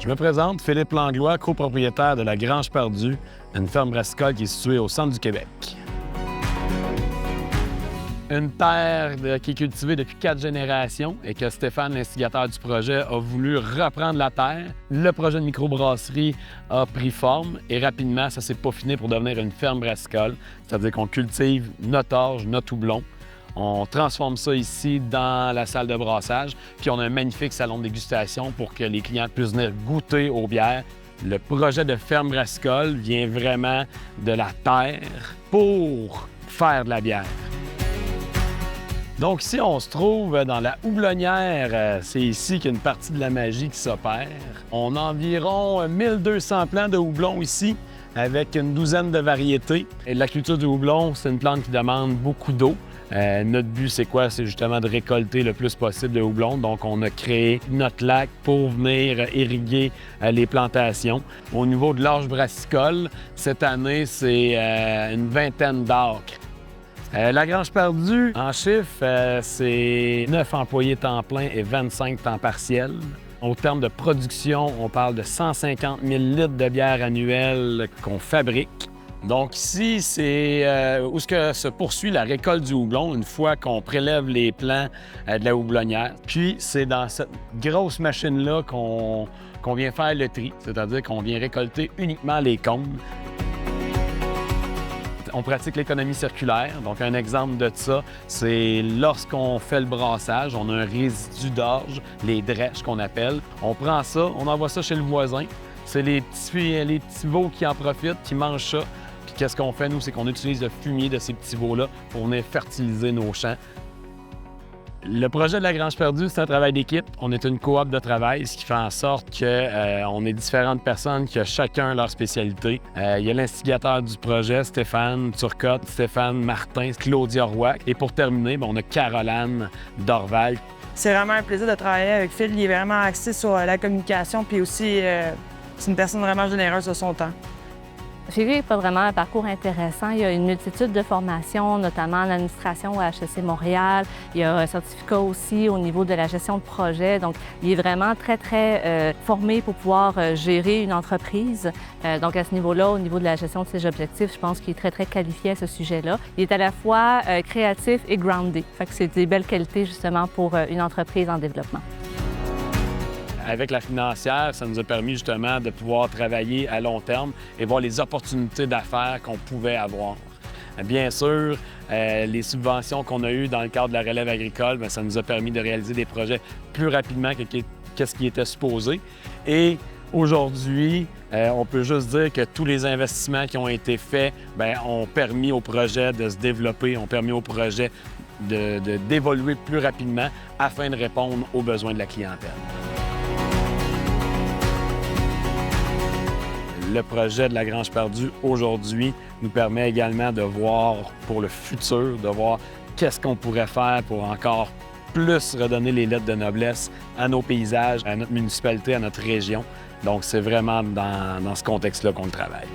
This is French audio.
Je me présente, Philippe Langlois, copropriétaire de la Grange Perdue, une ferme brassicole qui est située au centre du Québec. Une terre qui est cultivée depuis 4 générations et que Stéphane, l'instigateur du projet, a voulu reprendre la terre. Le projet de microbrasserie a pris forme et rapidement, ça s'est peaufiné pour devenir une ferme brassicole. C'est-à-dire qu'on cultive notre orge, notre houblon. On transforme ça ici dans la salle de brassage, puis on a un magnifique salon de dégustation pour que les clients puissent venir goûter aux bières. Le projet de ferme brassicole vient vraiment de la terre pour faire de la bière. Donc ici, on se trouve dans la houblonnière. C'est ici qu'il y a une partie de la magie qui s'opère. On a environ 1200 plants de houblon ici, avec une douzaine de variétés. Et la culture du houblon, c'est une plante qui demande beaucoup d'eau. Notre but, c'est quoi? C'est justement de récolter le plus possible de houblon. Donc, on a créé notre lac pour venir irriguer les plantations. Au niveau de l'orge brassicole, cette année, c'est une vingtaine d'acres. La Grange Perdue, en chiffres, c'est 9 employés temps plein et 25 temps partiel. Au terme de production, on parle de 150 000 litres de bière annuelle qu'on fabrique. Donc ici, c'est où se poursuit la récolte du houblon une fois qu'on prélève les plants de la houblonnière. Puis c'est dans cette grosse machine-là qu'on vient faire le tri, c'est-à-dire qu'on vient récolter uniquement les cônes. On pratique l'économie circulaire. Donc, un exemple de ça, c'est lorsqu'on fait le brassage, on a un résidu d'orge, les drèches qu'on appelle. On prend ça, on envoie ça chez le voisin. C'est les petits veaux qui en profitent, qui mangent ça. Puis qu'est-ce qu'on fait, nous, c'est qu'on utilise le fumier de ces petits veaux-là pour venir fertiliser nos champs. Le projet de la Grange Perdue, c'est un travail d'équipe. On est une coop de travail, ce qui fait en sorte qu'on est différentes personnes qui ont chacun leur spécialité. Il y a l'instigateur du projet, Stéphane Turcotte, Stéphane Martin, Claudia Roy. Et pour terminer, on a Caroline Dorval. C'est vraiment un plaisir de travailler avec Phil. Il est vraiment axé sur la communication, puis aussi, c'est une personne vraiment généreuse de son temps. Philippe n'a pas vraiment un parcours intéressant. Il y a une multitude de formations, notamment en administration à HEC Montréal. Il y a un certificat aussi au niveau de la gestion de projet. Donc, il est vraiment très formé pour pouvoir gérer une entreprise. Donc, à ce niveau-là, au niveau de la gestion de ses objectifs, je pense qu'il est très qualifié à ce sujet-là. Il est à la fois créatif et groundé. Fait que c'est des belles qualités, justement, pour une entreprise en développement. Avec la financière, ça nous a permis justement de pouvoir travailler à long terme et voir les opportunités d'affaires qu'on pouvait avoir. Bien sûr, les subventions qu'on a eues dans le cadre de la relève agricole, ça nous a permis de réaliser des projets plus rapidement que ce qui était supposé. Et aujourd'hui, on peut juste dire que tous les investissements qui ont été faits ont permis au projet de se développer, ont permis au projet d'évoluer plus rapidement afin de répondre aux besoins de la clientèle. Le projet de la Grange Perdue, aujourd'hui, nous permet également de voir pour le futur, de voir qu'est-ce qu'on pourrait faire pour encore plus redonner les lettres de noblesse à nos paysages, à notre municipalité, à notre région. Donc, c'est vraiment dans ce contexte-là qu'on travaille.